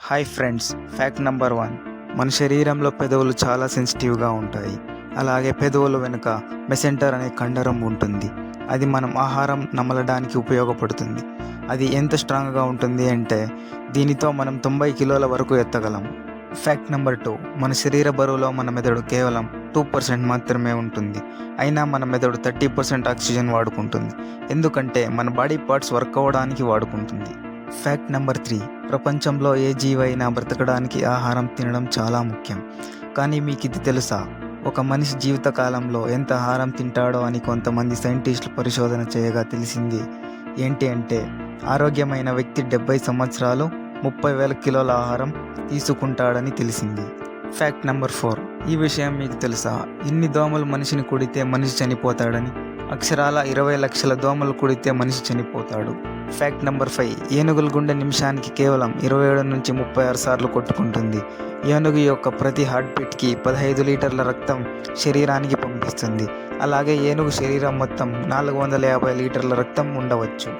Hi friends, fact number 1. మన శరీరంలో పెదవులు చాలా సెన్సిటివ్గా ఉంటాయి. అలాగే పెదవుల వెనుక మెసెంటర్ అనే కండరం ఉంటుంది. అది మనం ఆహారం నమలడానికి ఉపయోగపడుతుంది. అది ఎంత స్ట్రాంగ్గా ఉంటుంది అంటే దీనితో మనం 90 కిలోల వరకు ఎత్తగలం. Fact number 2. మన శరీర బరువులో మన మెదడు కేవలం 2% మాత్రమే ఉంటుంది. అయినా మన మెదడు 30% ఆక్సిజన్ వాడుకుంటుంది. ఎందుకంటే మన బాడీ పార్ట్స్ వర్క్ అవ్వడానికి వాడుకుంటుంది. Fact number 3. ప్రపంచంలో ఏ జీవైనా బ్రతకడానికి ఆహారం తినడం చాలా ముఖ్యం. కానీ మీకు ఇది తెలుసా? ఒక మనిషి జీవితకాలంలో ఎంత ఆహారం తింటాడో అని కొంతమంది సైంటిస్టులు పరిశోధన చేయగా తెలిసింది ఏంటి అంటే ఆరోగ్యమైన వ్యక్తి 70 సంవత్సరాలు 30,000 కిలోల ఆహారం తీసుకుంటాడని తెలిసింది. Fact number 4. ఈ విషయం మీకు తెలుసా? ఇన్ని దోమలు మనిషిని కుడితే మనిషి చనిపోతాడని. అక్షరాల 20 లక్షల దోమలు కుడితే మనిషి చనిపోతాడు. Fact number 5. ఏనుగుల గుండె నిమిషానికి కేవలం 27 నుంచి 36 సార్లు కొట్టుకుంటుంది. ఏనుగు యొక్క ప్రతి హార్ట్ బీట్కి 15 లీటర్ల రక్తం శరీరానికి పంపిస్తుంది. అలాగే ఏనుగు శరీరం మొత్తం 450 లీటర్ల రక్తం ఉండవచ్చు.